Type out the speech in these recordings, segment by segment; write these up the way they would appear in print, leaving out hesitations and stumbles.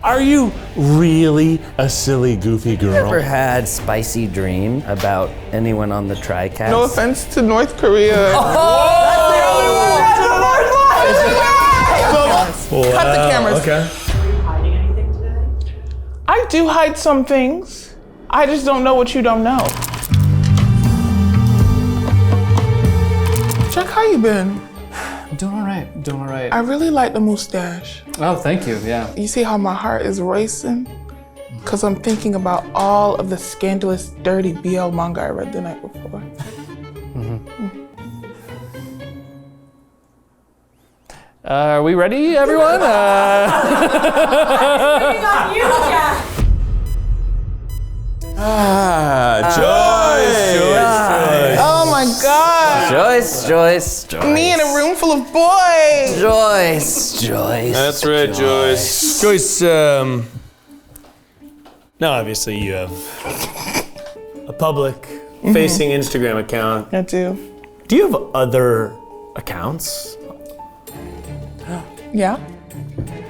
Are you really a silly, goofy girl? Ever had spicy dream about anyone on the TriCast? No offense to North Korea. Cut the cameras. Okay. Are you hiding anything today? I do hide some things. I just don't know what you don't know. Jack, how you been? I'm doing all right. I really like the mustache. Oh, thank you, yeah. You see how my heart is racing? Because I'm thinking about all of the scandalous, dirty BL manga I read the night before. Are we ready, everyone? Joyce. Oh my God. Joyce. Me in a room full of boys. Joyce. That's right, Joyce. Joyce, now obviously you have a public-facing Instagram account. I do. Do you have other accounts? Yeah.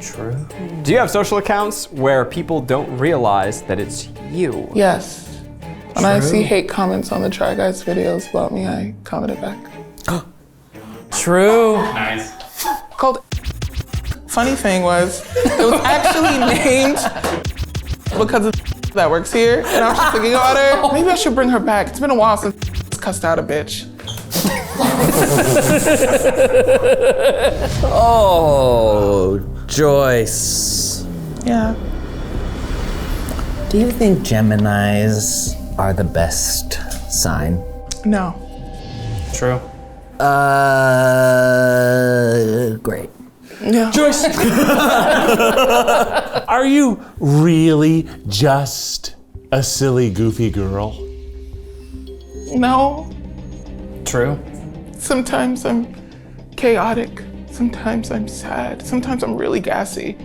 True. Do you have social accounts where people don't realize that it's you? Yes. When I see hate comments on the Try Guys videos about me, I comment it back. True. Nice. Called. Funny thing was, it was actually named because of that works here, and I was just thinking about her. Maybe I should bring her back. It's been a while since cussed out a bitch. Oh, Joyce. Yeah. Do you think Geminis are the best sign? No. True. Great. Yeah. Joyce! Are you really just a silly, goofy girl? No. True. Sometimes I'm chaotic. Sometimes I'm sad. Sometimes I'm really gassy.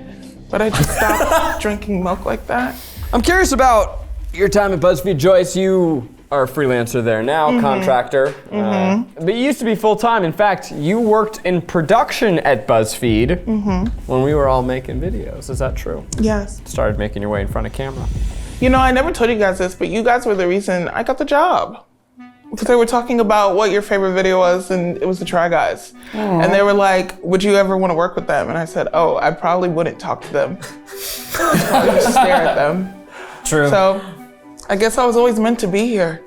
But I just stopped drinking milk like that. I'm curious about your time at BuzzFeed, Joyce. You are a freelancer there now, contractor. But you used to be full-time. In fact, you worked in production at BuzzFeed when we were all making videos. Is that true? Yes. Started making your way in front of camera. You know, I never told you guys this, but you guys were the reason I got the job. Because they were talking about what your favorite video was, and it was the Try Guys. And they were like, would you ever want to work with them? And I said, oh, I probably wouldn't talk to them. I'd probably just stare at them. True. So, I guess I was always meant to be here.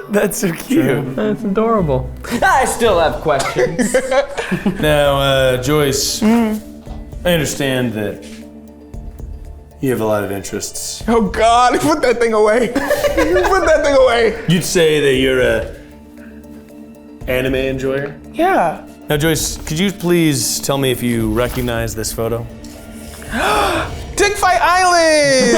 That's so cute. That's adorable. I still have questions. Now, Joyce, I understand that you have a lot of interests. Oh God, put that thing away. Put that thing away. You'd say that you're a anime enjoyer? Yeah. Now, Joyce, could you please tell me if you recognize this photo? Dick Fight Island!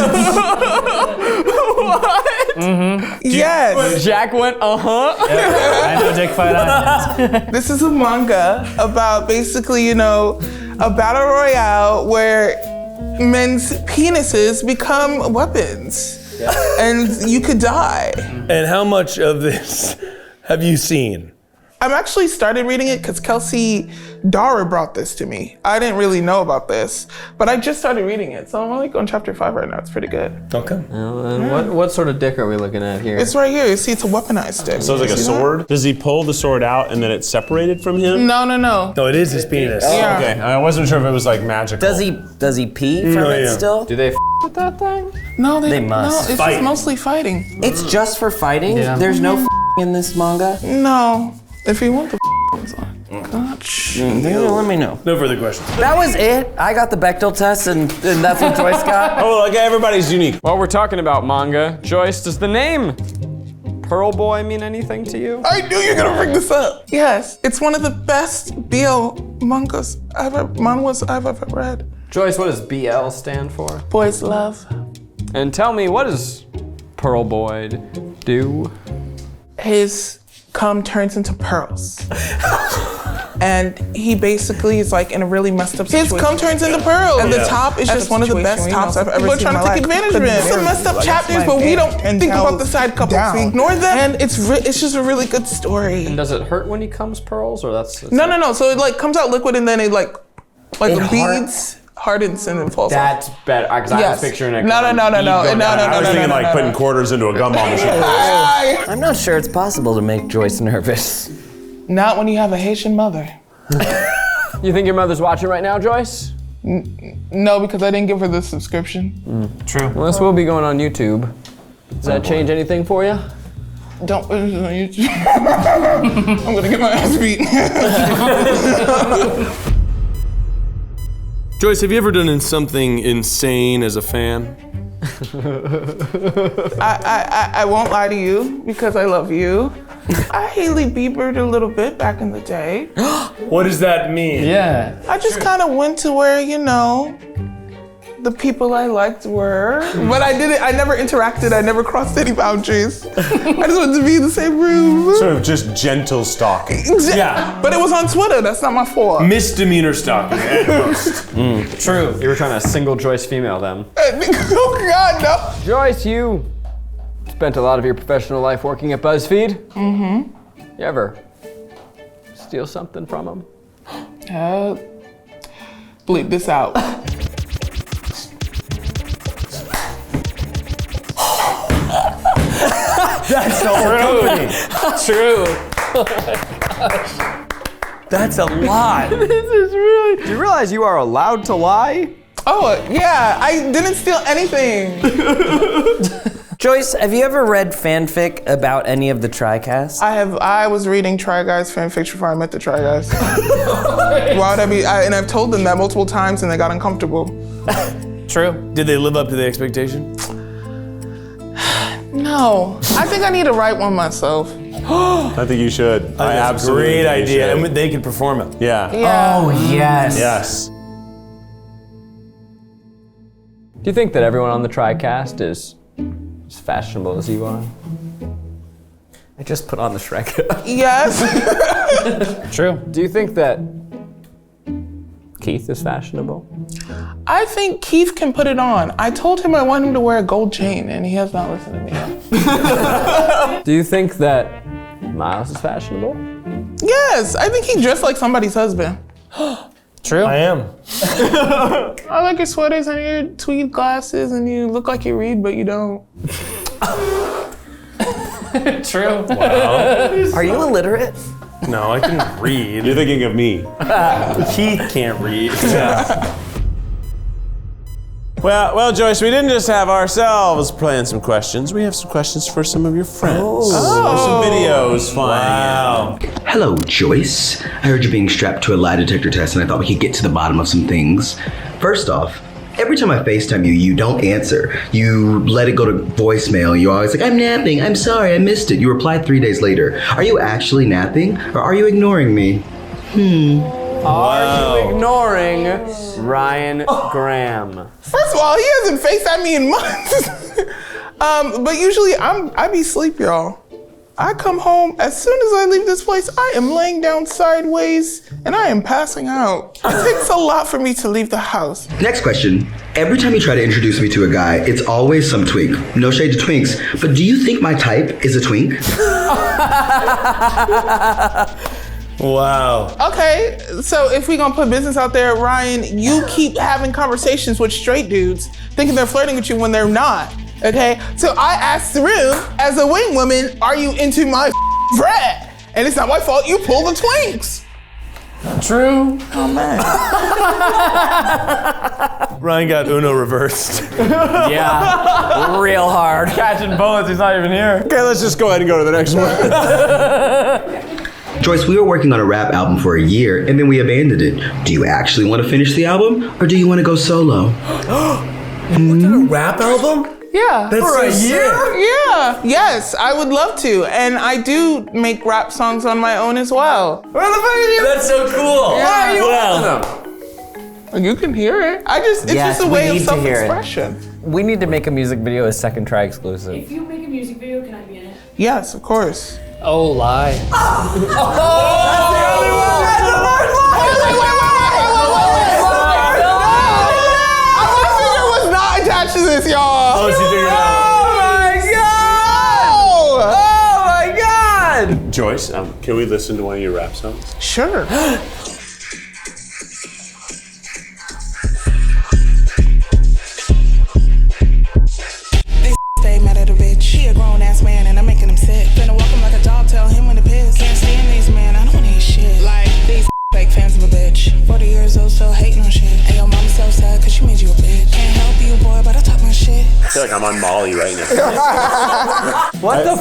What? Yes. Jack went, I know Dick Fight Island. This is a manga about basically, you know, a battle royale where men's penises become weapons. And you could die. And how much of this have you seen? I've actually started reading it because Kelsey Dara brought this to me. I didn't really know about this, but I just started reading it. So I'm only on chapter 5 right now. It's pretty good. Okay. and what sort of dick are we looking at here? It's right here. You see, it's a weaponized stick. So it's like a sword? Does he pull the sword out and then it's separated from him? No. No, it is his penis. Yeah. Okay, I wasn't sure if it was like magical. Does he pee from it still? Do they with that thing? No, They must. No, it's just mostly fighting. It's just for fighting? Yeah. There's no in this manga? No. If you want the ones on. Gosh. Let me know. No further questions. That was it. I got the Bechdel test and that's what Joyce got. Oh, like everybody's unique. While we're talking about manga, Joyce, does the name Pearl Boy mean anything to you? I knew you were gonna bring this up. Yes, it's one of the best BL mangas I've ever read. Joyce, what does BL stand for? Boys love. And tell me, what does Pearl Boy do? His cum turns into pearls. And he basically is like in a really messed up situation. His cum turns into pearls. And the top is just one of the best tops I've ever seen. People are trying to take advantage of it. Some messed up chapters, but we don't think about the side couples. We ignore them. And it's just a really good story. And does it hurt when he comes pearls, or that's... No. So it like comes out liquid and then it like beads. Hard and sin and false. That's better. Because I was picturing it. No. I was thinking like putting quarters into a gumball machine. I'm not sure it's possible to make Joyce nervous. Not when you have a Haitian mother. You think your mother's watching right now, Joyce? No, because I didn't give her the subscription. True. Well, this will be going on YouTube. Does that change anything for you? Don't put it on YouTube. I'm gonna get my ass beat. Joyce, have you ever done something insane as a fan? I won't lie to you because I love you. I Hailey Bieber'd a little bit back in the day. What does that mean? Yeah. I just kind of went to where, the people I liked were. But I never interacted, I never crossed any boundaries. I just wanted to be in the same room. Sort of just gentle stalking. Yeah. But it was on Twitter, that's not my fault. Misdemeanor stalking at most. True. You were trying to single Joyce female them. Oh God, no. Joyce, you spent a lot of your professional life working at BuzzFeed. Mm-hmm. You ever steal something from them? Bleep this out. That's the whole company. True. That's a lot. This is really... Do you realize you are allowed to lie? Oh, yeah, I didn't steal anything. Joyce, have you ever read fanfic about any of the TryCast? I was reading Try Guys fanfiction before I met the Try Guys. Why would I be? And I've told them that multiple times and they got uncomfortable. True. Did they live up to the expectation? No, I think I need to write one myself. I think you should. I That's a absolutely great think you idea, should. and they could perform it. Yeah. Oh, yes. Yes. Do you think that everyone on the TryCast is as fashionable as you are? I just put on the Shrek. Yes. True. Do you think that Keith is fashionable? I think Keith can put it on. I told him I want him to wear a gold chain and he has not listened to me yet. Do you think that Miles is fashionable? Yes, I think he dressed like somebody's husband. True. I am. I like your sweaters and your tweed glasses and you look like you read, but you don't. True. Are you illiterate? No, I can read. You're thinking of me. He can't read. Well, Joyce, we didn't just have ourselves playing some questions. We have some questions for some of your friends. Some videos flying in. Hello, Joyce. I heard you being strapped to a lie detector test and I thought we could get to the bottom of some things. First off, every time I FaceTime you, you don't answer. You let it go to voicemail. You're always like, I'm napping. I'm sorry, I missed it. You replied 3 days later. Are you actually napping or are you ignoring me? Are you ignoring Ryan Graham? First of all, he hasn't FaceTimed me in months. But usually I be asleep, y'all. I come home, as soon as I leave this place, I am laying down sideways and I am passing out. It takes a lot for me to leave the house. Next question. Every time you try to introduce me to a guy, it's always some twink. No shade to twinks, but do you think my type is a twink? Wow. Okay, so if we gonna put business out there, Ryan, you keep having conversations with straight dudes, thinking they're flirting with you when they're not. Okay, so I asked the room, as a wing woman, are you into my bread? And it's not my fault you pull the twinks. True. Oh man. Ryan got Uno reversed. Yeah, real hard. Catching bullets, he's not even here. Okay, let's just go ahead and go to the next one. Joyce, we were working on a rap album for a year and then we abandoned it. Do you actually want to finish the album or do you want to go solo? A rap album? Yeah. That's for a year? Yeah. Yes, I would love to. And I do make rap songs on my own as well. Where the fuck are you? That's so cool. Why are you Wow. You can hear it. It's Yes, just a we way of need to hear it. self-expression. We need to make a music video as second try exclusive. If you make a music video, can I be in it? Yes, of course. Oh, lie. To this, y'all. Oh, she figured it out. Oh my God! Joyce, can we listen to one of your rap songs? Sure. feel like I'm on Molly right now. What the?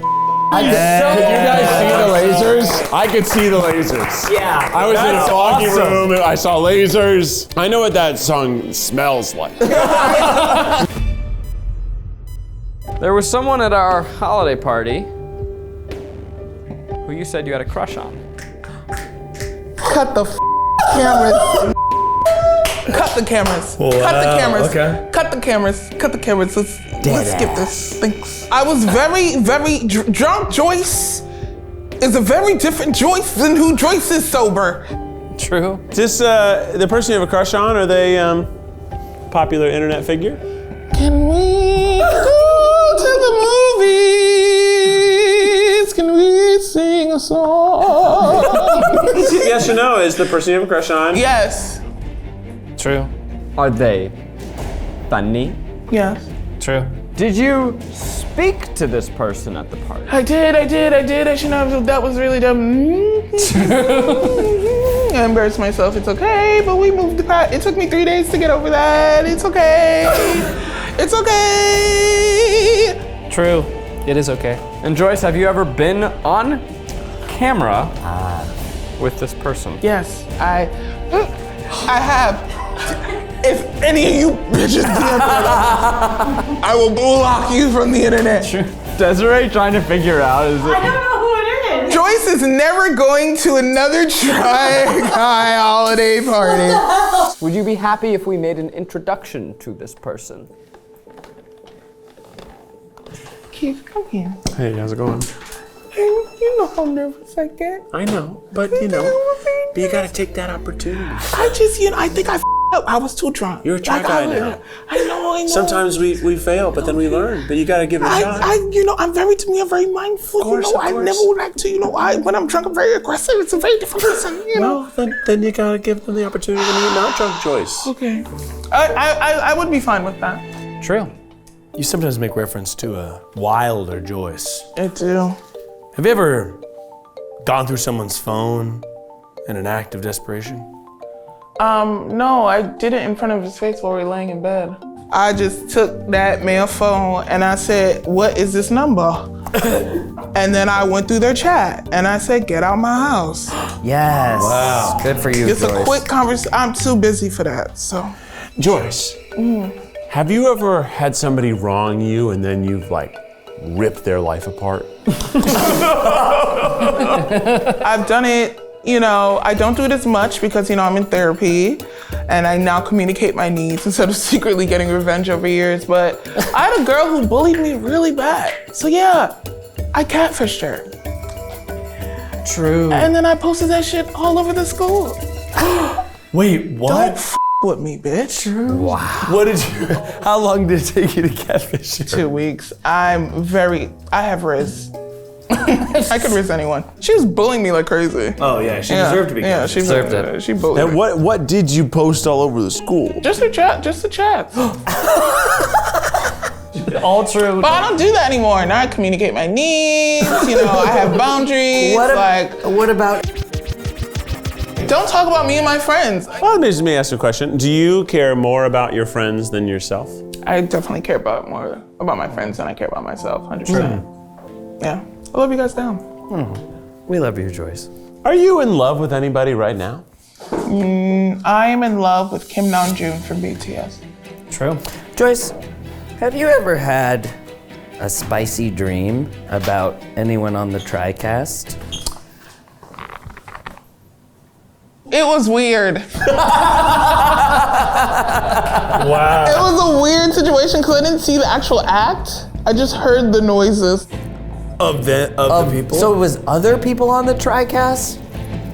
Did you guys see the lasers? I could see the lasers. Yeah. I was in a That's foggy awesome. room and I saw lasers. I know what that song smells like. There was someone at our holiday party who you said you had a crush on. Cut the cameras. Cut the cameers. Cut the cameras. Okay. Cut the cameras. Cut the cameras. Let's skip this. Thanks. I was very, very drunk. Joyce is a very different Joyce than who Joyce is sober. True. Is this the person you have a crush on? Are they popular internet figure? Can we go to the movies? Can we sing a song? Yes or no? Is the person you have a crush on? Yes. True. Are they funny? Yes. True. Did you speak to this person at the party? I did. I should know that was really dumb. I embarrassed myself. It's okay, but we moved the past. It took me 3 days to get over that. It's okay. It's okay. True. It is okay. And Joyce, have you ever been on camera with this person? Yes, I have. If any of you bitches DM me, I will block you from the internet. Desiree trying to figure out is I don't know who it is. Joyce is never going to another Try holiday party. Would you be happy if we made an introduction to this person? Keith, come here. Hey, how's it going? You know how nervous I get. I know, but you gotta take that opportunity. I think I f***ed up. I was too drunk. You're a try guy now. I know. Sometimes we fail, but then we learn. But you gotta give it a shot. I'm very mindful. Of course. I never would like to. When I'm drunk, I'm very aggressive. It's a very different person. Well, then you gotta give them the opportunity when you're not drunk, Joyce. Okay. I would be fine with that. True. You sometimes make reference to a wilder Joyce. I do. Have you ever gone through someone's phone in an act of desperation? No, I did it in front of his face while we were laying in bed. I just took that man's phone and I said, "What is this number?" And then I went through their chat and I said, "Get out my house." Yes. Wow. Good for you, It's Joyce. a quick conversation. I'm too busy for that, so. Joyce, have you ever had somebody wrong you and then you've ripped their life apart? I've done it, I don't do it as much because, I'm in therapy and I now communicate my needs instead of secretly getting revenge over years. But I had a girl who bullied me really bad. So yeah, I catfished her. True. And then I posted that shit all over the school. Wait, what? Don't f with me, bitch. Wow. What did you? How long did it take you to catfish her? 2 weeks. I have riz. I could riz anyone. She was bullying me like crazy. Oh yeah, she deserved to be. Yeah, she Deserved it. She bullied And me. what did you post all over the school? Just the chats. All true. But I don't do that anymore. Now I communicate my needs. I have boundaries. What about? Don't talk about me and my friends. Well, let me ask you a question. Do you care more about your friends than yourself? I definitely care more about my friends than I care about myself. 100%. Yeah. I love you guys down. We love you, Joyce. Are you in love with anybody right now? I am in love with Kim Namjoon from BTS. True. Joyce, have you ever had a spicy dream about anyone on the TriCast? It was weird. Wow. It was a weird situation because I didn't see the actual act. I just heard the noises. Of the people. So it was other people on the TriCast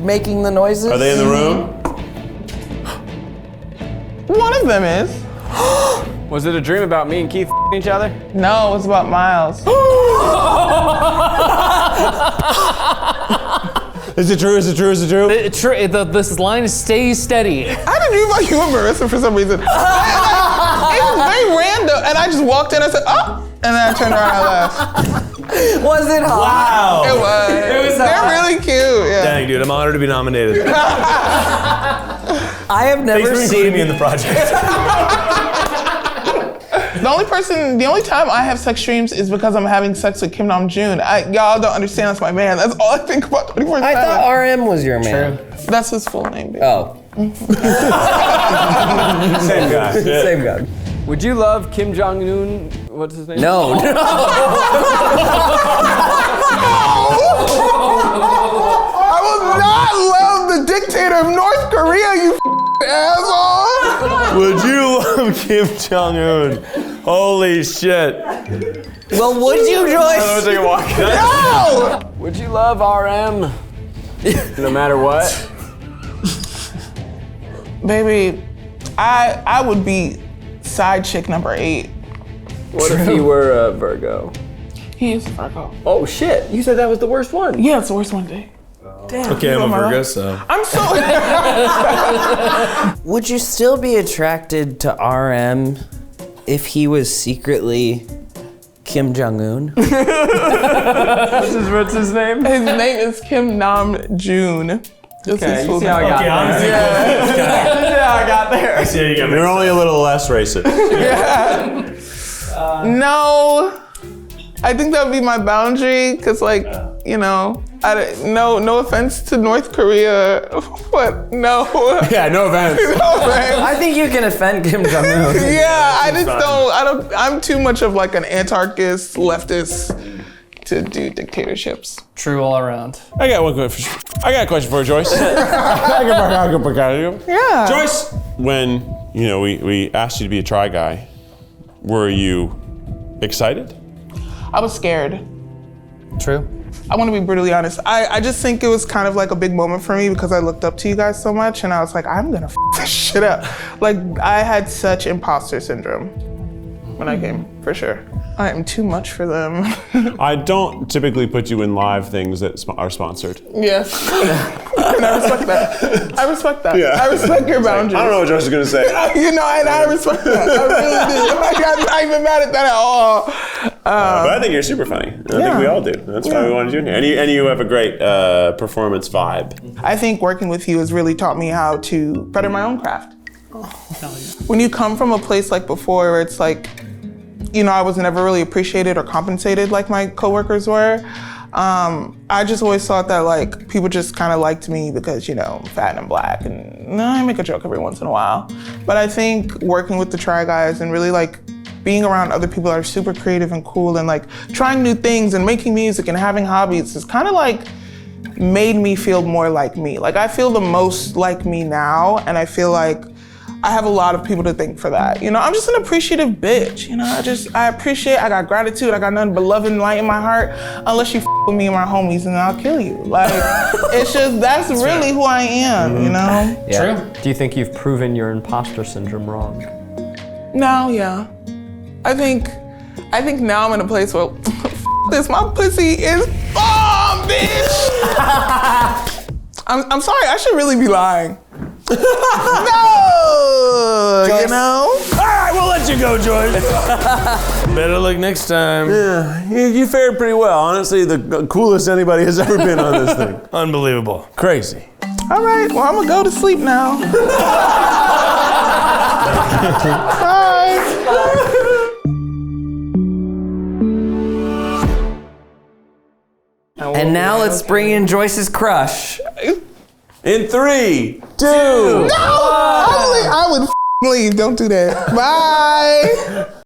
making the noises? Are they in the room? One of them is. Was it a dream about me and Keith each other? No, it was about Miles. Is it true? Is it true? Is it true? This line stays steady. I had a dream about you and Marissa for some reason. It was very random, and I just walked in and I said, "Oh," and then I turned around and I laughed. Was it hot? Wow. It was. They're really cute. Yeah. Dang, dude, I'm honored to be nominated. I have never Thanks for including seen me in the project. The only the only time I have sex dreams is because I'm having sex with Kim Nam-joon. Y'all don't understand, that's my man. That's all I think about 24/7. I thought RM was your man. That's his full name, baby. Oh. Same guy. Same guy. Would you love Kim Jong-un? What's his name? No. I will not love the dictator of North Korea, you asshole! Would you love Kim Jong-un? Holy shit. Well, would you, Joyce? Take a walk. No! Would you love RM? No matter what? Baby, I would be side chick number 8. What if he were a Virgo? He is a Virgo. Oh shit! You said that was the worst one. Yeah, it's the worst one today. Damn. Okay, I'm a Virgo, so. I'm so. Would you still be attracted to RM if he was secretly Kim Jong-un? What's his name? His name is Kim Nam-joon. Okay, you see how I got there. honestly, You see how I got there. I see how you got me. You're only a little less racist. No, I think that would be my boundary, cause like, you know, no offense to North Korea, but no. Yeah, no offense. No, right? I think you can offend Kim Jong-un. Yeah, I just don't. I'm too much of like an anarchist, leftist to do dictatorships. True all around. I got a question for you, Joyce. Yeah. Joyce, when we asked you to be a try guy, were you excited? I was scared. True. I want to be brutally honest. I just think it was kind of like a big moment for me because I looked up to you guys so much and I was like, I'm gonna this shit up. Like, I had such imposter syndrome when I came, for sure. I am too much for them. I don't typically put you in live things that are sponsored. Yes. And I respect that. I respect that. Yeah. I respect your boundaries. I don't know what Joyce is gonna say. You know, and I respect that. I really do. Like, I'm not even mad at that at all. But I think you're super funny. I think we all do. That's why we wanted you in here. And you have a great performance vibe. I think working with you has really taught me how to better my own craft. When you come from a place like before where it's like, I was never really appreciated or compensated like my coworkers were. I just always thought that like people just kind of liked me because, I'm fat and I'm black, and I make a joke every once in a while. But I think working with the Try Guys and really like being around other people that are super creative and cool and like trying new things and making music and having hobbies is kind of like made me feel more like me. Like, I feel the most like me now, and I feel like I have a lot of people to thank for that. I'm just an appreciative bitch. I appreciate, I got gratitude, I got nothing but love and light in my heart, unless you with me and my homies and I'll kill you. Like, it's just, that's really who I am, Yeah. True. Do you think you've proven your imposter syndrome wrong? No, yeah. I think now I'm in a place where, this, my pussy is bomb, bitch! I'm sorry, I should really be lying. No, Joyce. All right, we'll let you go, Joyce. Better luck next time. Yeah, you fared pretty well. Honestly, the coolest anybody has ever been on this thing. Unbelievable. Crazy. All right, well, I'm gonna go to sleep now. Bye. And now let's bring in Joyce's crush. In 3, 2. No! I would leave. Don't do that. Bye.